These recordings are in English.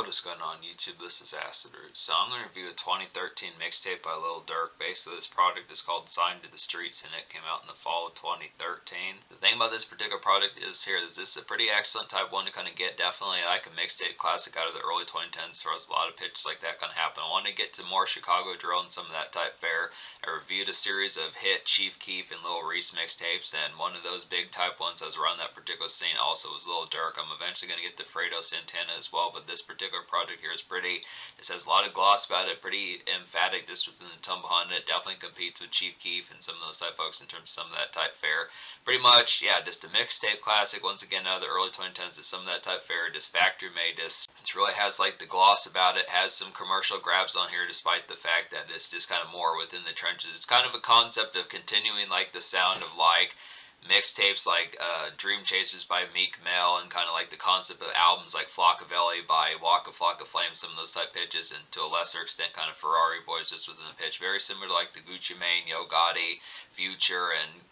What is going on YouTube? This is Acid Root. So I'm going to review a 2013 mixtape by Lil Durk. Basically this project is called Signed to the Streets and it came out in the fall of 2013. The thing about this particular product is this is a pretty excellent type one to kind of get. Definitely like a mixtape classic out of the early 2010s. There was a lot of pitches like that kind of happen. I wanted to get to more Chicago drill and some of that type fare. I reviewed a series of hit Chief Keef and Lil Reese mixtapes, and one of those big type ones that was around that particular scene also was Lil Durk. I'm eventually going to get to Fredo Santana as well, but this particular project here is pretty, it has a lot of gloss about it, pretty emphatic just within the tumble on it. Definitely competes with Chief Keef and some of those type folks in terms of some of that type fare. Pretty much, yeah, just a mixtape classic, once again out of the early 2010s, just some of that type fare, just factory made. Just it really has like the gloss about it, has some commercial grabs on here despite the fact that it's just kind of more within the trenches. It's kind of a concept of continuing like the sound of like mixtapes like Dream Chasers by Meek Mill, and kind of like the concept of albums like Flockaveli by Waka Flocka Flame, some of those type pitches, and to a lesser extent kind of Ferrari Boys just within the pitch. Very similar to like the Gucci Mane, Yo Gotti, Future, and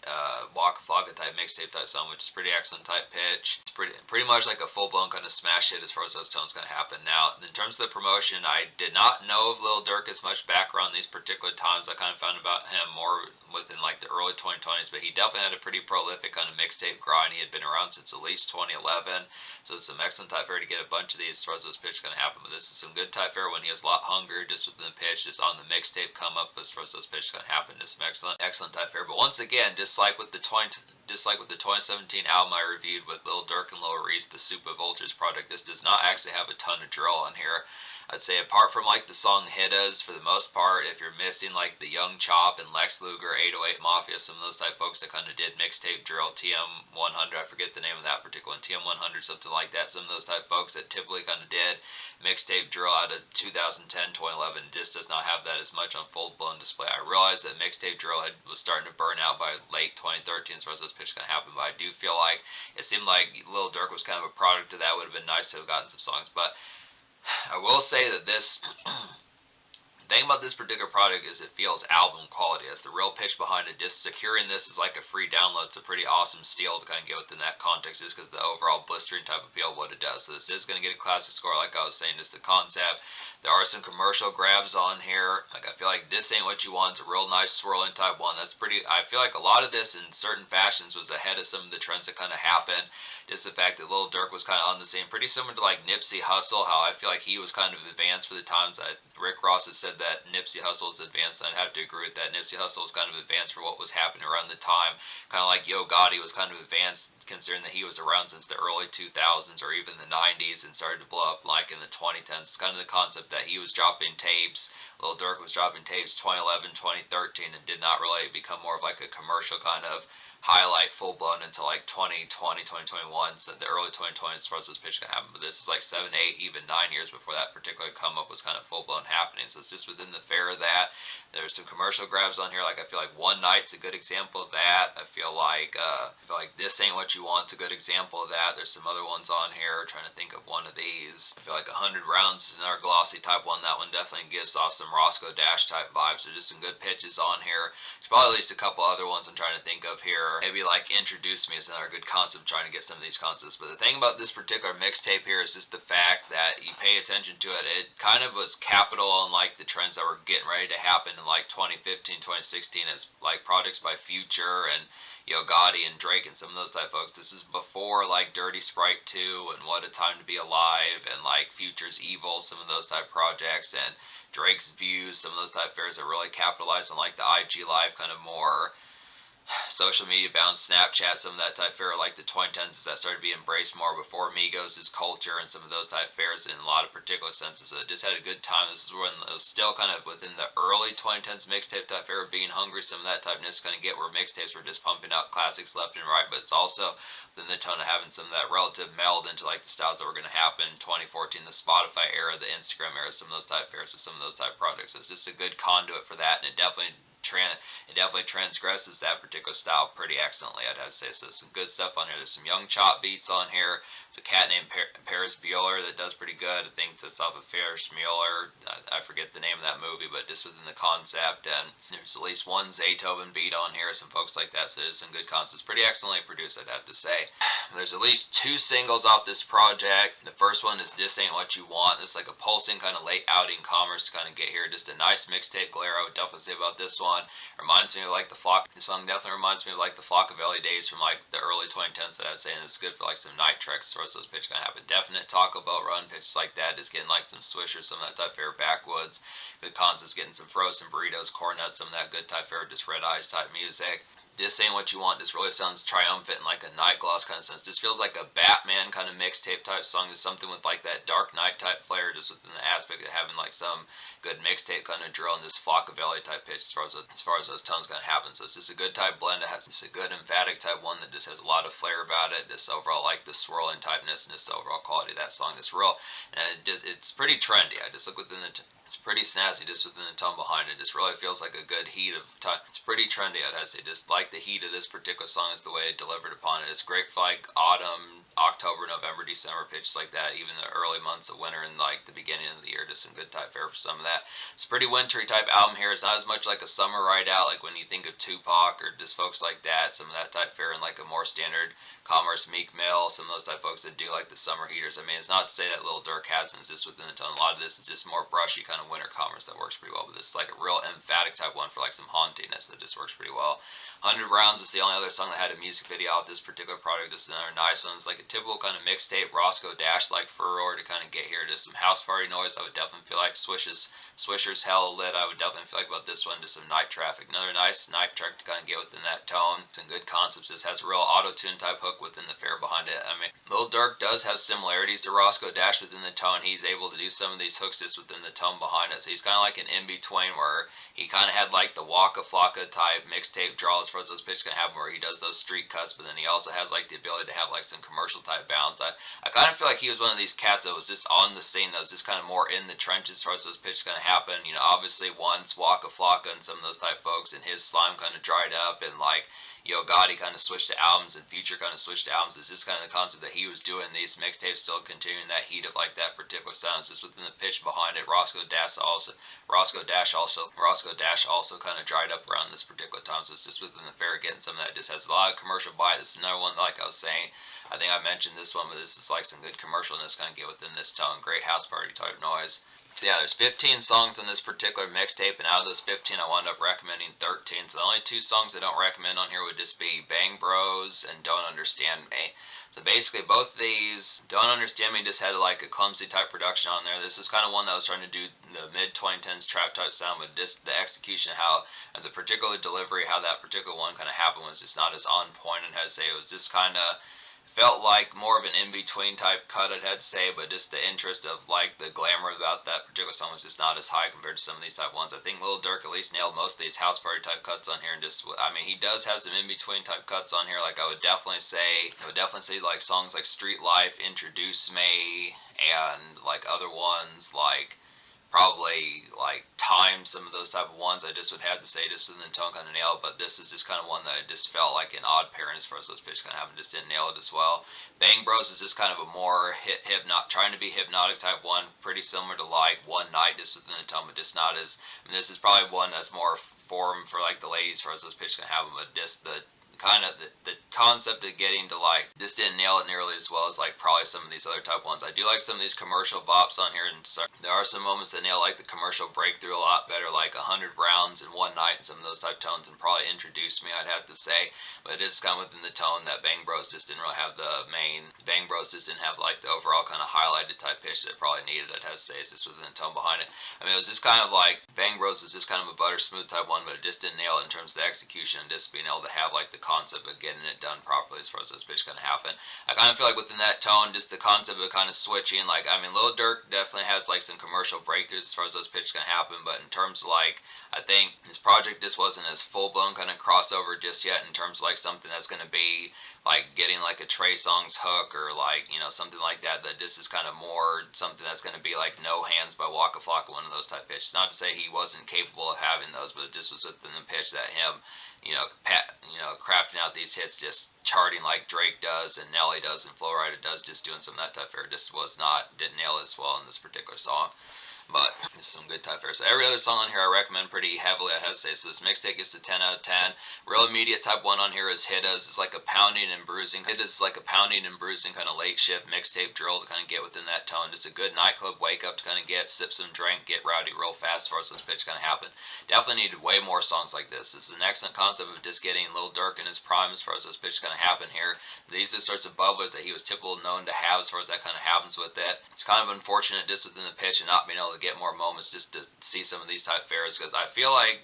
Waka Flocka type mixtape type song, which is pretty excellent type pitch. It's pretty much like a full-blown kind of smash hit as far as those tones going to happen. Now, in terms of the promotion, I did not know of Lil Durk as much background these particular times. I kind of found about him more within like the early 2020s, but he definitely had a pretty prolific kind of mixtape grind. He had been around since at least 2011, so it's some excellent type fare to get a bunch of these as far as those pitch going to happen. But this is some good type fare when he was a lot hungrier just within the pitch, just on the mixtape come up as far as those pitch going to happen. Just some excellent type fare. But once again, just like with the 2017 album I reviewed with Lil Durk and Lil Reese, the Super Vultures project, this does not actually have a ton of drill on here. I'd say apart from like the song Hittas, for the most part, if you're missing like the Young Chop and Lex Luger, 808 Mafia, some of those type folks that kind of did mixtape drill, TM100, I forget the name of that particular one, TM100, something like that, some of those type folks that typically kind of did mixtape drill out of 2010, 2011, just does not have that as much on full-blown display. I realized that mixtape drill was starting to burn out by late 2013 as far as those pitches going to happen, but I do feel like it seemed like Lil Durk was kind of a product of that. Would have been nice to have gotten some songs, but I will say that this the thing about this particular product is it feels album quality. That's the real pitch behind it. Just securing this is like a free download. It's a pretty awesome steal to kind of get within that context, just because the overall blistering type of feel of what it does. So this is going to get a classic score, like I was saying, just the concept. There are some commercial grabs on here. Like, I feel like This Ain't What You Want. It's a real nice swirling type one. That's pretty, I feel like a lot of this in certain fashions was ahead of some of the trends that kind of happened. Just the fact that Lil Durk was kind of on the same, pretty similar to like Nipsey Hussle, how I feel like he was kind of advanced for the times. Rick Ross has said that Nipsey Hussle is advanced, and I'd have to agree with that. Nipsey Hussle was kind of advanced for what was happening around the time. Kind of like Yo Gotti was kind of advanced, considering that he was around since the early 2000s or even the 90s and started to blow up like in the 2010s. It's kind of the concept that he was dropping tapes, Lil Durk was dropping tapes 2011, 2013, and did not really become more of like a commercial kind of highlight full-blown until like 2020, 2021, so the early 2020s as far as this pitch can happen. But this is like 7, 8, even 9 years before that particular come-up was kind of full-blown happening. So it's just within the fare of that. There's some commercial grabs on here. Like, I feel like One Night's a good example of that. I feel like This Ain't What You Want's a good example of that. There's some other ones on here. I'm trying to think of one of these. I feel like 100 Rounds is another glossy type one. That one definitely gives off some Roscoe Dash type vibes. So just some good pitches on here. There's probably at least a couple other ones I'm trying to think of here. Maybe like Introduce Me is another good concept, trying to get some of these concepts. But the thing about this particular mixtape here is just the fact that you pay attention to it. It kind of was capital on like the trends that were getting ready to happen in like 2015, 2016 as like projects by Future and Yo Gotti and Drake and some of those type folks. This is before like Dirty Sprite 2 and What a Time to Be Alive and like Future's Evil, some of those type projects, and Drake's Views, some of those type fairs that really capitalized on like the IG Live kind of more social media bound Snapchat, some of that type fare, like the 2010s that started to be embraced more before Migos' culture and some of those type fares in a lot of particular senses. So it just had a good time. This is when it was still kind of within the early 2010s mixtape type fare, being hungry, some of that typeness kind of get where mixtapes were just pumping out classics left and right, but it's also within the tone of having some of that relative meld into like the styles that were going to happen in 2014, the Spotify era, the Instagram era, some of those type fares with some of those type projects. So it's just a good conduit for that, and it definitely definitely transgresses that particular style pretty excellently, I'd have to say. So some good stuff on here. There's some young chop beats on here. There's a cat named Paris Bueller that does pretty good. I think that's off of Ferris Bueller. I forget the name of that movie, but just within the concept. And there's at least one Zaytoven beat on here, some folks like that. So there's some good concepts. Pretty excellently produced, I'd have to say. There's at least 2 singles off this project. The first one is This Ain't What You Want. It's like a pulsing kind of late outing commerce to kind of get here. Just a nice mixtape glare, I would definitely say about this one. Reminds me of like the This song definitely reminds me of like the Flockaveli days from like the early 2010s that I'd say, and it's good for like some night treks as far as those pitches kind of happen. Definite Taco Bell run pitches like that, just getting like some swishers, some of that type fair backwoods. Good concepts, getting some frozen burritos, corn nuts, some of that good type fair, just red eyes type music. This Ain't What You Want just really sounds triumphant in like a night gloss kind of sense. This feels like a Batman kind of mixtape type song. There's something with like that Dark Knight type flair just within the aspect of having like some good mixtape kind of drill and this Flockaveli type pitch as far as those tones kind of happen. So it's just a good type blend. It has just a good emphatic type one that just has a lot of flair about it. Just overall like the swirling typeness and just the overall quality of that song is real. And it's pretty trendy. I just look within it's pretty snazzy just within the tone behind it. Just really feels like a good heat of time. It's pretty trendy, I'd have to say. Just like the heat of this particular song is the way it delivered upon it. It's great for like autumn, October, November, December pitches like that. Even the early months of winter and like the beginning of the year. Just some good type fare for some of that. It's a pretty wintry type album here. It's not as much like a summer ride out like when you think of Tupac or just folks like that. Some of that type fare and like a more standard Commerce, Meek Mill, some of those type folks that do like the summer heaters. I mean, it's not to say that Lil Durk hasn't. It's just within the tone. A lot of this is just more brushy kind of winter commerce that works pretty well. But this is like a real emphatic type one for like some hauntiness that just works pretty well. 100 Rounds was the only other song that had a music video off this particular product. This is another nice one. It's like a typical kind of mixtape Roscoe Dash like furore to kind of get here. Just some house party noise. I would definitely feel like Swisher's Hell Lit. I would definitely feel like about this one. Just some night traffic. Another nice night track to kind of get within that tone. Some good concepts. This has a real auto-tune type hook within the fare behind it. I mean, Lil Durk does have similarities to Roscoe Dash within the tone. He's able to do some of these hooks just within the tone behind it. So he's kind of like an in-between where he kind of had like the Flocka type mixtape draw as far as those pitches can happen where he does those street cuts, but then he also has like the ability to have like some commercial type bounds. I kind of feel like he was one of these cats that was just on the scene, that was just kind of more in the trenches as far as those pitches going to happen. You know, obviously once Flocka and some of those type folks and his slime kind of dried up and like Yo Gotti kind of switched to albums and Future kind of switched to albums. It's just kind of the concept that he was doing these mixtapes, still continuing that heat of like that particular sound. It's just within the pitch behind it. Roscoe Dash also kind of dried up around this particular time. So it's just within the fair getting some of that. Just has a lot of commercial bite. This is another one like I was saying. I think I mentioned this one, but this is like some good commercialness kind of get within this tone. Great house party type noise. So yeah, there's 15 songs on this particular mixtape, and out of those 15, I wound up recommending 13. So the only 2 songs I don't recommend on here would just be Bang Bros and Don't Understand Me. So basically, both of these, Don't Understand Me just had like a clumsy type production on there. This was kind of one that was trying to do the mid-2010s trap type sound, but just the execution, how the particular delivery, how that particular one kind of happened was just not as on point, and how to say it was just kind of felt like more of an in-between type cut, I'd have to say, but just the interest of like the glamour about that particular song was just not as high compared to some of these type ones. I think Lil Durk at least nailed most of these house party type cuts on here, and just, I mean, he does have some in-between type cuts on here. Like I would definitely say like songs like Street Life, Introduce Me, and like other ones like probably like Time, some of those type of ones I just would have to say just within the tone kind of nailed, but this is just kind of one that I just felt like an odd pairing as far as those pitches kind of happened, just didn't nail it as well. Bang Bros is just kind of a more trying to be hypnotic type one, pretty similar to like One Night just within the tone, but just not as, I mean, this is probably one that's more form for like the ladies as far as those pitches can happen, but just the kind of the concept of getting to like just didn't nail it nearly as well as like probably some of these other type ones. I do like some of these commercial bops on here, and so there are some moments that nail like the commercial breakthrough a lot better, like 100 Rounds and One Night and some of those type tones, and probably Introduce Me, I'd have to say. But it is kind of within the tone that Bang Bros just didn't really have Bang Bros just didn't have like the overall kind of highlighted type pitch that it probably needed, I'd have to say. It's just within the tone behind it. I mean, it was just kind of like Bang Bros is just kind of a butter smooth type one, but it just didn't nail it in terms of the execution and just being able to have like the concept of getting it done properly as far as those pitches kind of happen. I kind of feel like within that tone, just the concept of kind of switching, like, I mean, Lil Durk definitely has like some commercial breakthroughs as far as those pitches can happen, but in terms of like, I think his project just wasn't as full blown kind of crossover just yet in terms of like something that's going to be like getting like a Trey Songz hook or like, you know, something like that, that this is kind of more something that's going to be like No Hands by Waka Flocka, one of those type pitches. Not to say he wasn't capable of having those, but it just was within the pitch that him, crafting out these hits, just charting like Drake does and Nelly does and Flo Rida does, just doing some of that type of air, just didn't nail it as well in this particular song. But this is some good type fare. So every other song on here I recommend pretty heavily, I have to say. So this mixtape gets a 10 out of 10. Real immediate type one on here is Hit Us. It's like a pounding and bruising. Hit Us is like a pounding and bruising kind of late shift mixtape drill to kind of get within that tone. Just a good nightclub wake up to kind of sip some drink, get rowdy real fast as far as this pitch kind of happen. Definitely needed way more songs like this. This is an excellent concept of just getting Lil Durk in his prime as far as this pitch kind of happen here. These are the sorts of bubblers that he was typical known to have as far as that kind of happens with it. It's kind of unfortunate just within the pitch and not being able to get more moments just to see some of these type fares, because I feel like,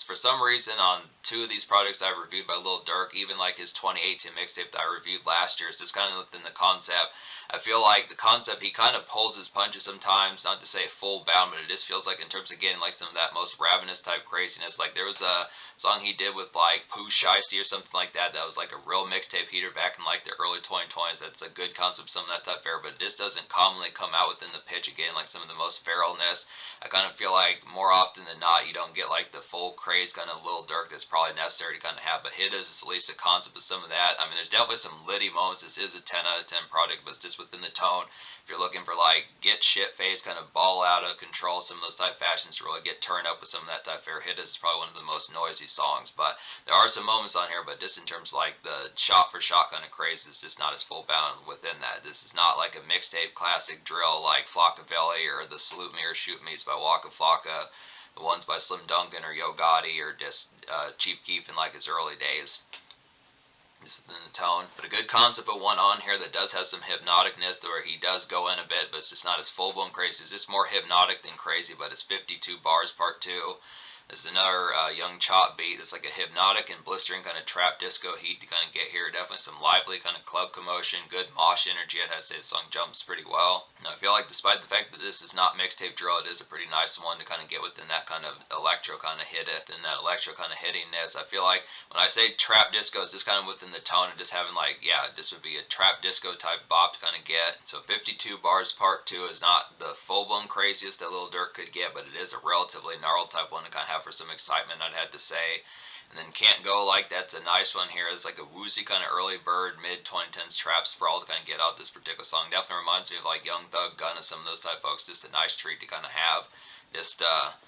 for some reason on two of these projects I've reviewed by Lil Durk, even like his 2018 mixtape that I reviewed last year, is just kind of within the concept. I feel like the concept, he kind of pulls his punches sometimes, not to say full bound, but it just feels like in terms of getting like some of that most ravenous type craziness. Like there was a song he did with like Pooh Shiesty or something like that was like a real mixtape heater back in like the early 2020s. That's a good concept, some of that type fare, but it just doesn't commonly come out within the pitch again like some of the most feralness. I kind of feel like more often than not you don't get like the full craze kind of Lil Durk that's probably necessary to kind of have, but Hit Us is at least a concept of some of that. I mean, there's definitely some litty moments. This is a 10 out of 10 project, but it's just within the tone. If you're looking for like get shit faced, kind of ball out of control, some of those type fashions to really get turned up with some of that type fare, Hit Us is probably one of the most noisy songs. But there are some moments on here, but just in terms of like the shot for shot kind of craze, it's just not as full bound within that. This is not like a mixtape classic drill like Flockaveli or the Salute Me or Shoot Me's by Waka Flocka, the ones by Slim Duncan or Yo Gotti, or just Chief Keef in like his early days. Just in the tone, but a good concept of one on here that does have some hypnoticness, where he does go in a bit, but it's just not as full blown crazy. It's just more hypnotic than crazy, but it's 52 bars part 2. This is another Young Chop beat. It's like a hypnotic and blistering kind of trap disco heat to kind of get here. Definitely some lively kind of club commotion, good mosh energy. I'd have to say the song jumps pretty well. Now, I feel like despite the fact that this is not mixtape drill, it is a pretty nice one to kind of get within that kind of electro kind of hit it, and that electro kind of hittingness. I feel like when I say trap disco, it's just kind of within the tone of just having like, yeah, this would be a trap disco type bop to kind of get. So 52 bars part 2 is not the full-blown craziest that Lil Durk could get, but it is a relatively gnarled type one to kind of have for some excitement, I'd have to say. And then Can't Go Like That's a nice one here. It's like a woozy kind of early bird, mid 2010s trap sprawl to kind of get out this particular song. Definitely reminds me of like Young Thug, Gunna, some of those type folks. Just a nice treat to kind of have. Just,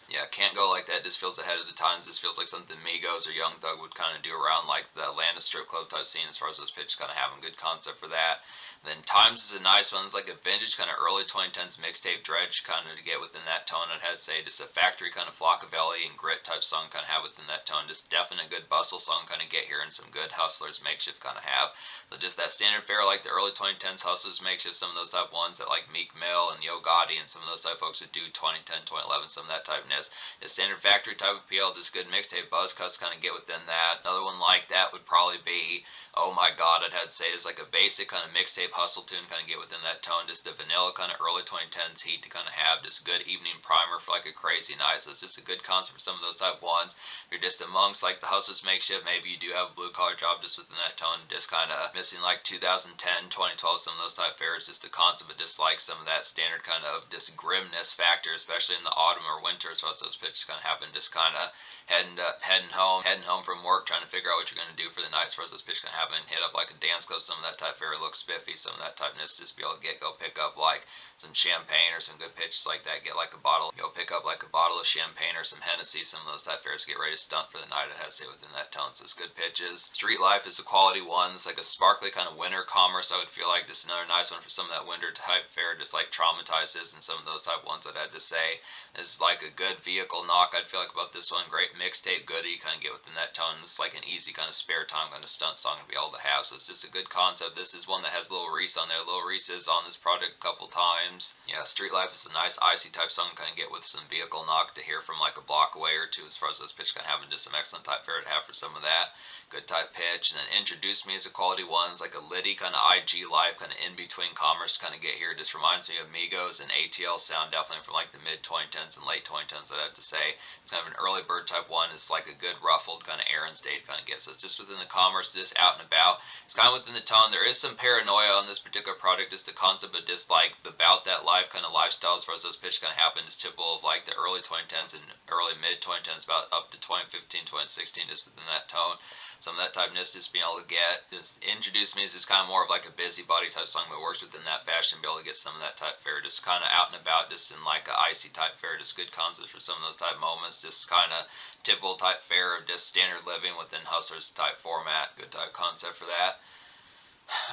yeah, Can't Go Like That just feels ahead of the times. This feels like something Migos or Young Thug would kind of do around like the Atlanta strip club type scene as far as those pitches kind of having good concept for that. Then Times is a nice one. It's like a vintage kind of early 2010s mixtape dredge kind of to get within that tone. I'd have to say just a factory kind of Flockaveli and grit type song kind of have within that tone. Just definitely a good bustle song kind of get here, and some good Hustlers makeshift kind of have. So just that standard fare like the early 2010s Hustlers makeshift, some of those type ones that like Meek Mill and Yo Gotti and some of those type folks would do 2010, 2011, some of that typeness. The standard factory type appeal, just good mixtape buzz cuts kind of get within that. Another one like that would probably be Oh My God, I'd have to say is like a basic kind of mixtape hustle tune, kind of get within that tone. Just a vanilla kind of early 2010s heat to kind of have. Just good evening primer for like a crazy night. So it's just a good concept for some of those type ones. If you're just amongst like the Hustlers makeshift, maybe you do have a blue collar job just within that tone. Just kind of missing like 2010, 2012, some of those type fares. Just the concept of just like some of that standard kind of just grimness factor, especially in the autumn or winter. So those pitches kind of happen. Just kind of heading home from work, trying to figure out what you're going to do for the night. As far as those pitches can happen, hit up like a dance club, some of that type fare, look spiffy, some of that typeness, just be able to go pick up like some champagne or some good pitches like that, get like a bottle, go pick up like a bottle of champagne or some Hennessy, some of those type fares, get ready to stunt for the night. It has to say within that tone. So it's good pitches. Street Life is a quality one. It's like a sparkly kind of winter commerce, I would feel like, just another nice one for some of that winter type fare, just like Traumatizes and some of those type ones I'd have to say. It's like a good vehicle knock, I'd feel like, about this one. Great mixtape goodie, kind of get within that tone. It's like an easy kind of spare time kind of stunt song to be able to have. So it's just a good concept. This is one that has Lil Reese on there. Lil Reese is on this project a couple times. times. Yeah, Street Life is a nice icy type song to kind of get with some vehicle knock to hear from like a block away or two as far as those pitch kind of having just some excellent type fare to have for some of that. Good type pitch. And then Introduce Me is a quality one. It's like a Liddy kind of IG Life kind of in between commerce kind of get here. It just reminds me of Migos and ATL sound definitely from like the mid 2010s and late 2010s, I'd have to say. It's kind of an early bird type one. It's like a good ruffled kind of Aaron State kind of get. So it's just within the commerce, just out and about. It's kind of within the tone. There is some paranoia on this particular product, just the concept of just like the about that life kind of lifestyle as far as those pitch kind of happen is typical of like the early 2010s and early mid 2010s, about up to 2015, 2016, just within that tone. Some of that typeness just being able to get. This Introduce Me is just kind of more of like a busybody type song that works within that fashion, be able to get some of that type fare, just kind of out and about, just in like a icy type fare, just good concepts for some of those type moments, just kind of typical type fare of just standard living within Hustlers type format, good type concept for that.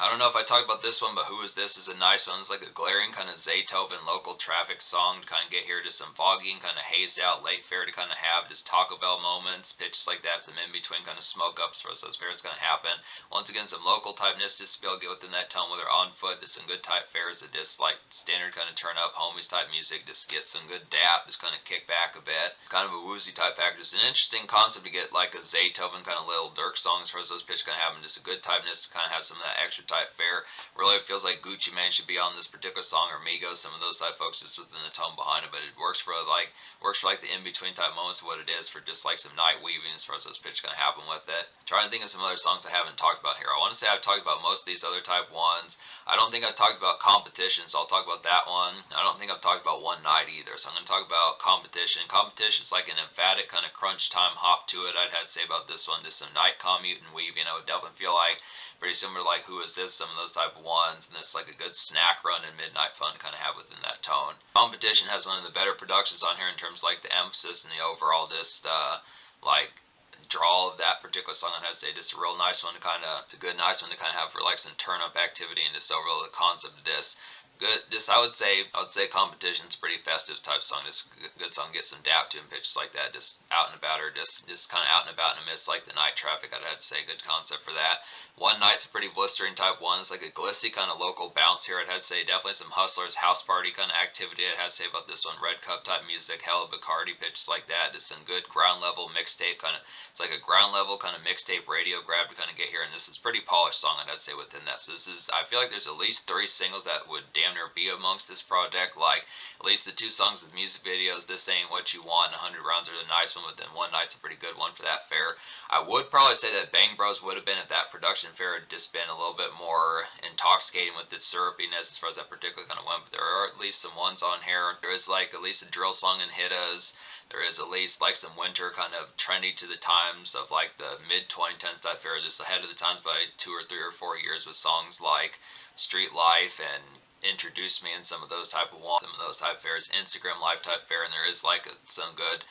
I don't know if I talked about this one, but Who Is This is a nice one. It's like a glaring kind of Zaytoven local traffic song to kind of get here, just some foggy and kind of hazed out late fare to kind of have, just Taco Bell moments, pitches like that, some in between kind of smoke ups for those fares going to happen. Once again, some local typeness just to be able to get within that tone, whether on foot, just some good type fares that just like standard kind of turn up homies type music, just get some good dap, just kind of kick back a bit. It's kind of a woozy type package. It's an interesting concept to get like a Zaytoven kind of Lil Durk songs for those pitches kind of having, just a good typeness to kind of have some of that extra type fare. Really, it feels like Gucci Mane should be on this particular song, or Migos, some of those type folks just within the tone behind it. But it works for like the in between type moments of what it is for just like some night weaving as far as those pitch gonna happen with it. Trying to think of some other songs I haven't talked about here. I want to say I've talked about most of these other type ones. I don't think I've talked about Competition, so I'll talk about that one. I don't think I've talked about One Night either, so I'm gonna talk about Competition. Competition is like an emphatic kind of crunch time hop to it. I'd have to say about this one, just some night commute and weaving. I would definitely feel like pretty similar to like Who Is This, some of those type of ones, and this like a good snack run and midnight fun to kind of have within that tone. Competition has one of the better productions on here in terms of like the emphasis and the overall just like draw of that particular song. I'd say just a real nice one to kind of, it's a good nice one to kind of have for like some turn up activity and just overall the concept of this. Good, just I would say Competition's pretty festive type song. Just a good song, get some dap to and pitches like that, just out and about, or just kind of out and about in the midst like the night traffic. I'd have to say good concept for that. One Night's a pretty blistering type one. It's like a glissy kind of local bounce here. I'd have to say definitely some Hustlers house party kind of activity. I'd have to say about this one. Red Cup type music, hella Bacardi pitches like that. Just some good ground level mixtape kind of. It's like a ground level kind of mixtape radio grab to kind of get here. And this is pretty polished song, I'd say, within that. So this is, I feel like there's at least 3 singles that would damn near be amongst this project. Like at least the 2 songs with music videos. This Ain't What You Want, 100 Rounds are a nice one, but then One Night's a pretty good one for that fare. I would probably say that Bang Bros would have been, if that production fare had just been a little bit more intoxicating with its syrupiness as far as that particular kind of went. But there are at least some ones on here. There is like at least a drill song in Hittas. There is at least like some winter kind of trendy to the times of like the mid 2010s type fare, just ahead of the times by 2 or 3 or 4 years, with songs like Street Life and Introduce Me and some of those type of ones, some of those type fares, Instagram Life type fare, and there is like some good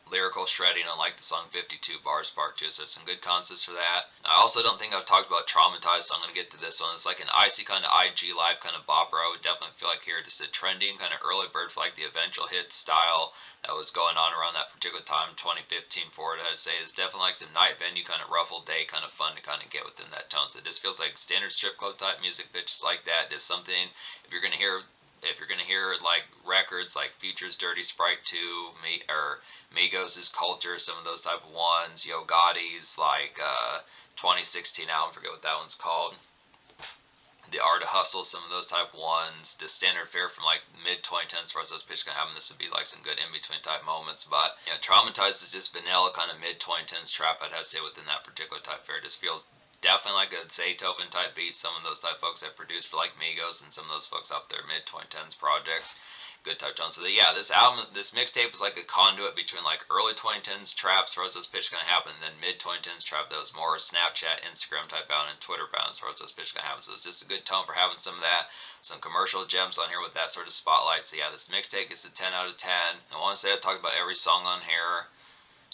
lyrical shredding on like the song 52 Bars Part 2, so some good concepts for that. I also don't think I've talked about Traumatized, so I'm going to get to this one. It's like an icy kind of IG Life kind of bopper. I would definitely feel like here just a trending kind of early bird for like the eventual hit style that was going on around that particular time, 2015 forward. I'd say it's definitely like some night venue kind of ruffle day kind of fun to kind of get within that tone. So it just feels like standard strip club type music pitches like that. Just something, if you're going to hear like records like Future's Dirty Sprite 2, or Migos' Culture, some of those type of ones, Yo Gotti's like 2016 album, forget what that one's called, The Art of Hustle, some of those type of ones, the standard fare from like mid 2010s as far as those pitches gonna happen. This would be like some good in between type moments. But yeah, Traumatized is just vanilla kind of mid 2010s trap, I'd have to say, within that particular type fare. It just feels definitely like a Zaytoven type beat. Some of those type folks that produced for like Migos and some of those folks out there mid 2010s projects. Good type tone. So yeah, this album, this mixtape is like a conduit between like early 2010s traps, as far as those pitches gonna happen, and then mid 2010s trap that was more Snapchat, Instagram type bound, and Twitter bound as far as those pitches gonna happen. So it's just a good tone for having some of that, some commercial gems on here with that sort of spotlight. So yeah, this mixtape is a 10 out of 10. I want to say I've talked about every song on here.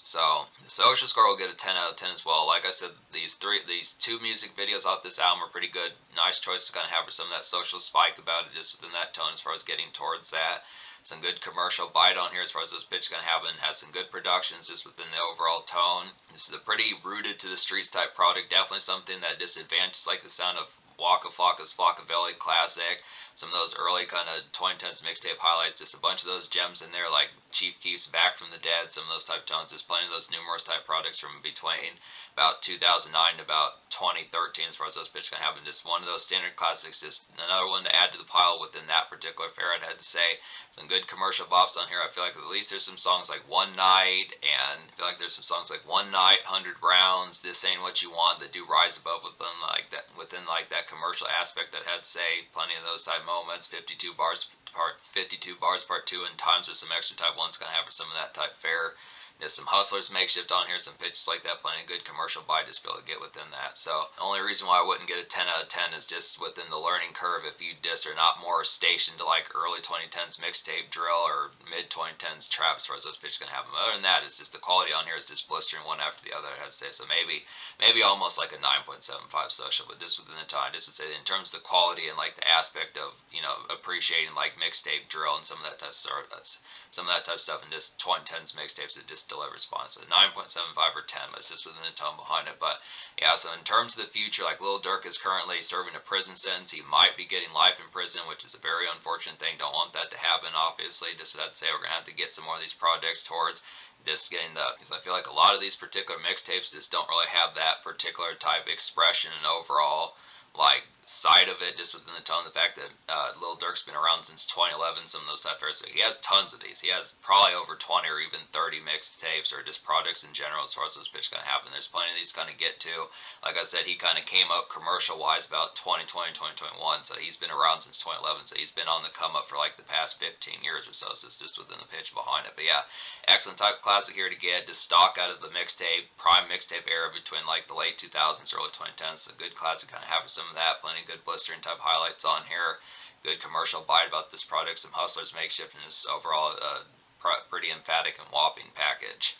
So the social score will get a 10 out of 10 as well. Like I said, these 2 music videos off this album are pretty good. Nice choice to kind of have for some of that social spike about it, just within that tone as far as getting towards that. Some good commercial bite on here as far as those pitches going to happen. Has some good productions just within the overall tone. This is a pretty rooted to the streets type product. Definitely something that disadvantages like the sound of Flocka's Flockaveli classic. some of those early kind of 2010s mixtape highlights, just a bunch of those gems in there, like Chief Keef's Back from the Dead, some of those type tones. There's plenty of those numerous type products from between about 2009 to about 2013 as far as those pitches can happen. Just one of those standard classics, just another one to add to the pile within that particular fair, I'd have to say. Some good commercial bops on here. I feel like at least there's some songs like One Night, and I feel like there's some songs like One Night, 100 Rounds, This Ain't What You Want, that do rise above within like that commercial aspect. I'd have to say plenty of those type moments. 52 bars part 2, and times with some extra type ones gonna have for some of that type fare. There's some Hustlers Makeshift on here, some pitches like that, plenty of good commercial bite to be able to get within that. So the only reason why I wouldn't get a 10 out of 10 is just within the learning curve. If you just are not more stationed to like early 2010s mixtape drill or mid 2010s trap as far as those pitches can happen. Other than that, it's just the quality on here is just blistering one after the other, I have to say. So maybe almost like a 9.75 social, but just within the time, just would say in terms of the quality and like the aspect of, you know, appreciating like mixtape drill and some of that type of stuff, and just 2010s mixtapes, it just delivers upon. So 9.75 or 10, but it's just within the tone behind it. But yeah, so in terms of the future, like Lil Durk is currently serving a prison sentence. He might be getting life in prison, which is a very unfortunate thing. Don't want that to happen, obviously. Just would have to say we're gonna have to get some more of these projects towards just getting because I feel like a lot of these particular mixtapes just don't really have that particular type expression and overall like side of it, just within the tone. The fact that Lil Durk's been around since 2011, some of those type of, so he has tons of these. He has probably over 20 or even 30 mixtapes or just projects in general as far as those pitches kind of happen. There's plenty of these kind of get to. Like I said, he kind of came up commercial wise about 2020, 2021, so he's been around since 2011. So he's been on the come up for like the past 15 years or so. So it's just within the pitch behind it. But yeah, excellent type classic here to get. Just stock out of the mixtape, prime mixtape era between like the late 2000s, early 2010s. So good classic kind of having some of that. Plenty of good blistering type highlights on here. Good commercial bite about this product. Some Hustlers Makeshift, and just overall pretty emphatic and whopping package.